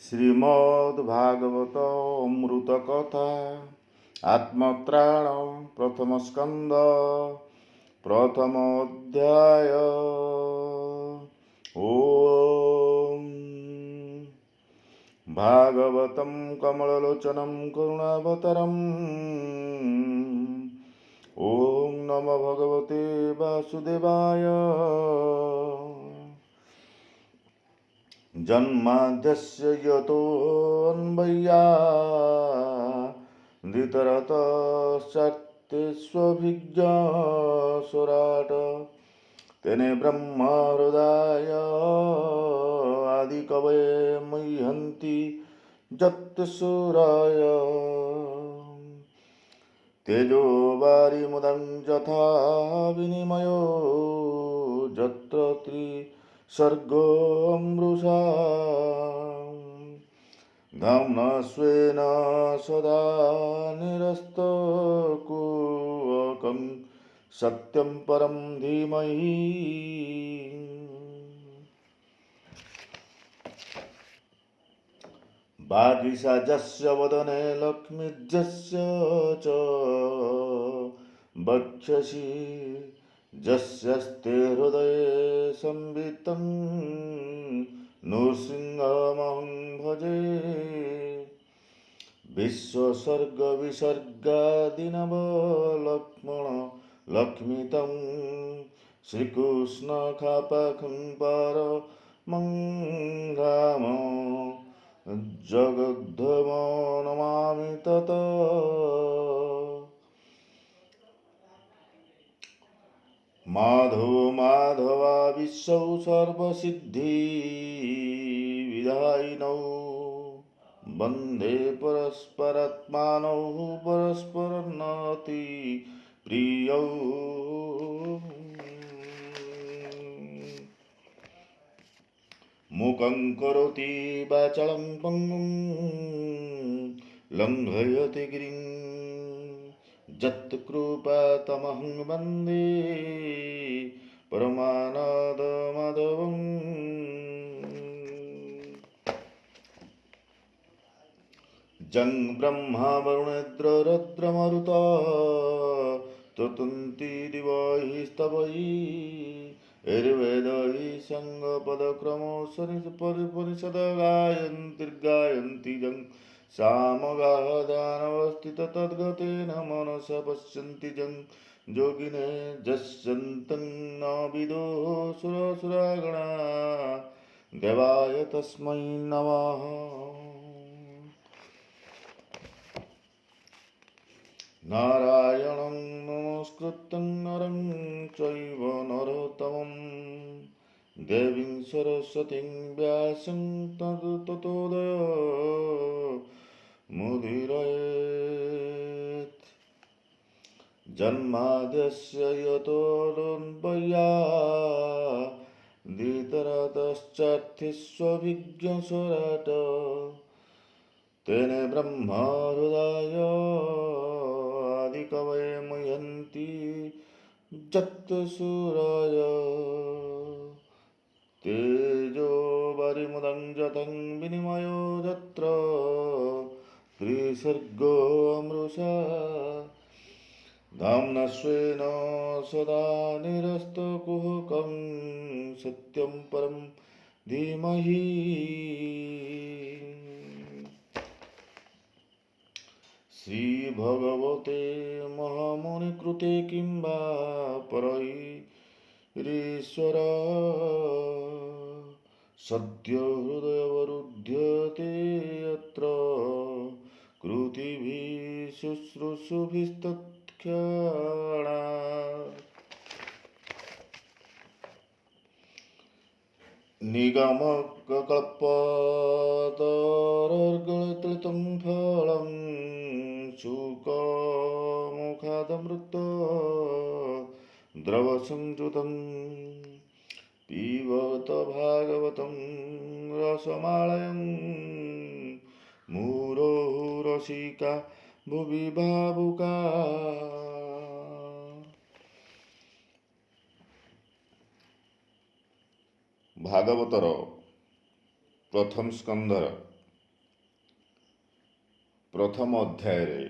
श्रीमद्भागवत अमृत कथा आत्मत्राण प्रथम स्कंद प्रथम अध्याय। ओम भागवतं कमललोचनं करुणावतरम्। ओम नमो भगवते वासुदेवाय। जन्माद्यस्य यतोऽन्वयादितरतश्चार्तेष्वभिज्ञस्वराट् तेने ब्रह्महृदाय आदिकवये मुह्यन्ति यत्सूराय तेजो वारिमुदं यथा विनिमयो यत्र सर्गो मृषा धाम्ना स्वेन सदा निरस्तकुहकं सत्यं परं धीमहि। वागीशाजस्य वदने लक्ष्मीर्यस्य च वक्षसि यस्यस्ते हृदये संवितं नृसिंहमहं भजे। विश्वसर्गविसर्गादिनवलक्ष्मण लक्ष्मीतं श्रीकृष्णखापखं परमं धाम जगद्धमो नमामि तत्। माधव माधवा विश्वौ सर्वसिद्धिविधायिनौ वन्दे परस्परात्मानौ परस्परन्नति प्रियौ। मूकं करोति वाचालं पङ्गुं लङ्घयति गिरिं यत्कृपातमहं वन्दे परमानन्दमाधवम्। जं ब्रह्मा वरुणेन्द्र रुद्रमरुता स्तुवन्ति दिवै स्तवै ऋग्वेदै साङ्गपदक्रमो परिषद गायन्ति जं सामगादानवस्थितं तद्गतेन मनसा पश्यन्ति जं योगिने यस्यन्तं न विदो सुरसुरागणा देवाय तस्मै नमः। नारायणं नमस्कृतं नरं चैव नरोत्तमं देवीं सरस्वतीं व्यासं ततोदयो मुदीरयेत्। जन्माद्यस्य यतोऽन्वयादितरतश्चार्तेष्वभिज्ञस्वराट् तेने ब्रह्महृदाय आदिकवये मुह्यन्ति यत्सूराय तेजो वारिमुदं यथा विनिमयो यत्र त्रिसर्गो मृषा धाम्ना स्वेन सदा निरस्तकुहकं सत्यं परं धीमहि। श्रीभगवते महामुनिकृते किं वा परैरीश्वर सद्यो हृदयवरुध्यते यत्र कृतिभिः शुश्रूषुभिस्तत्क्षणात्। निगमकल्पतरोर्गलितं फलं शुकमुखादमृत द्रवसंयुतं पिबत भागवतं रसमालयं मुहुरहो रसिका भुवि भावुका। भागवतर प्रथम स्कंधर ପ୍ରଥମ ଅଧ୍ୟାୟରେ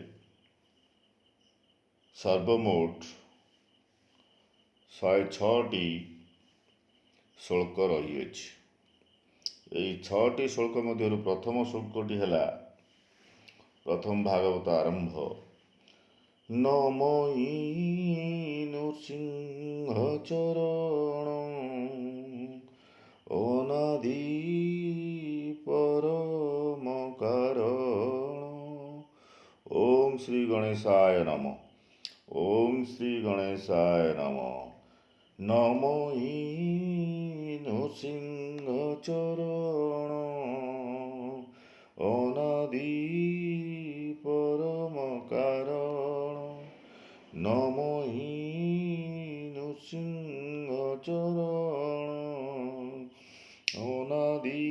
ସର୍ବମୋଟ 106ଟି ଶ୍ଲୋକ ରହିଅଛି। ଏହି 6ଟି ଶ୍ଲୋକ ମଧ୍ୟରୁ ପ୍ରଥମ ଶ୍ଲୋକଟି ହେଲା ପ୍ରଥମ ଭାଗବତ ଆରମ୍ଭ। ନମୋ ନୃସିଂହ ଚରଣ ଅନାଦି ପରମ କାରଣ। ଓಂ ଶ୍ରୀ ଗଣେଶାୟ ନମଃ। ଓಂ ଶ୍ରୀ ଗଣେଶାୟ ନମଃ। ନମୋ ନୃସିଂହ ଚରଣ ଅନାଦି ପରମ କାରଣ। ନମୋ ନୃସିଂହ ଚରଣ ଅନାଦି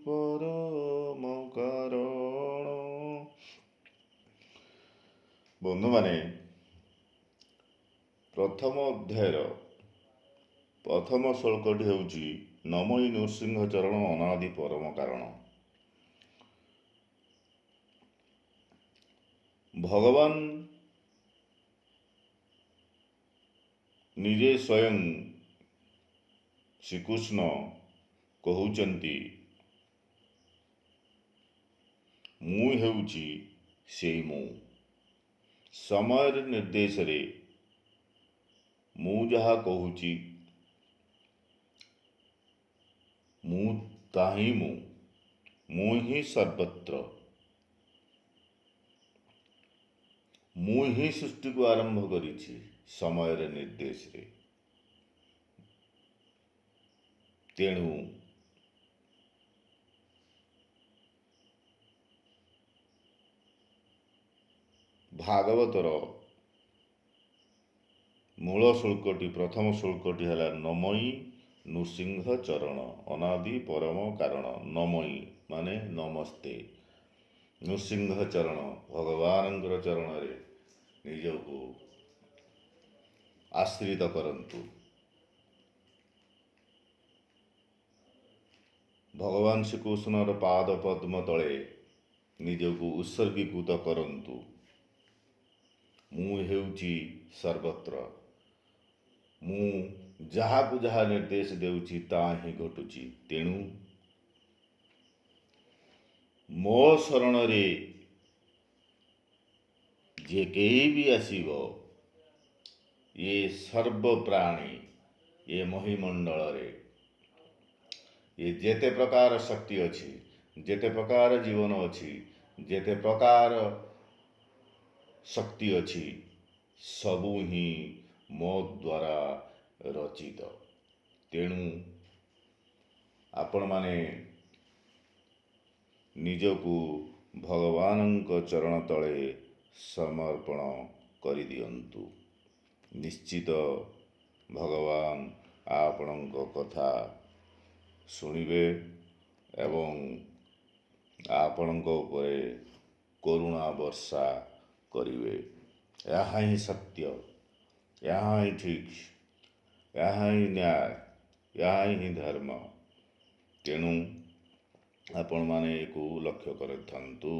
ପରମ କାରଣ। ବନ୍ଧୁମାନେ, ପ୍ରଥମ ଅଧ୍ୟାୟର ପ୍ରଥମ ଶ୍ଲୋକଟି ହେଉଛି ନମୋ ନୃସିଂହ ଚରଣ ଅନାଦି ପରମ କାରଣ। ଭଗବାନ ନିଜେ ସ୍ୱୟଂ ଶ୍ରୀକୃଷ୍ଣ କହୁଛନ୍ତି, ମୁଁ ହେଉଛି ସେଇ ମୁଁ। ସମୟର ନିର୍ଦ୍ଦେଶରେ ମୁଁ ଯାହା କହୁଛି ମୁଁ ତାହିଁ ମୁଁ ହିଁ ସର୍ବତ୍ର। ମୁଁ ହିଁ ସୃଷ୍ଟିକୁ ଆରମ୍ଭ କରିଛି ସମୟର ନିର୍ଦ୍ଦେଶରେ। ତେଣୁ ଭାଗବତର ମୂଳ ଶ୍ଲୋକଟି ପ୍ରଥମ ଶ୍ଲୋକଟି ହେଲା ନମୋ ନୃସିଂହ ଚରଣ ଅନାଦି ପରମ କାରଣ। ନମୋ ମାନେ ନମସ୍ତେ। ନୃସିଂହ ଚରଣ ଭଗବାନଙ୍କର ଚରଣରେ ନିଜକୁ ଆଶ୍ରିତ କରନ୍ତୁ। ଭଗବାନ ଶ୍ରୀକୃଷ୍ଣର ପାଦ ପଦ୍ମ ତଳେ ନିଜକୁ ଉତ୍ସର୍ଗୀକୃତ କରନ୍ତୁ। ମୁଁ ହେଉଛି ସର୍ବତ୍ର। ମୁଁ ଯାହାକୁ ଯାହା ନିର୍ଦ୍ଦେଶ ଦେଉଛି ତାହା ହିଁ ଘଟୁଛି। ତେଣୁ ମୋ ଶରଣରେ ଯେ କେହି ବି ଆସିବ, ଏ ସର୍ବପ୍ରାଣୀ, ଏ ମହିମଣ୍ଡଳରେ ଏ ଯେତେ ପ୍ରକାର ଶକ୍ତି ଅଛି, ଯେତେ ପ୍ରକାର ଜୀବନ ଅଛି, ଯେତେ ପ୍ରକାର ଶକ୍ତି ଅଛି, ସବୁ ହିଁ ମୋ ଦ୍ୱାରା ରଚିତ। ତେଣୁ ଆପଣମାନେ ନିଜକୁ ଭଗବାନଙ୍କ ଚରଣ ତଳେ ସମର୍ପଣ କରିଦିଅନ୍ତୁ। ନିଶ୍ଚିତ ଭଗବାନ ଆପଣଙ୍କ କଥା ଶୁଣିବେ ଏବଂ ଆପଣଙ୍କ ଉପରେ କରୁଣା ବର୍ଷା କରିବେ। ଏହା ହିଁ ସତ୍ୟ, ଏହା ହିଁ ଠିକ୍, ଏହା ହିଁ ନ୍ୟାୟ, ଏହା ହିଁ ଧର୍ମ। ତେଣୁ ଆପଣମାନେ ଏକୁ ଲକ୍ଷ୍ୟ କରିଥାନ୍ତୁ।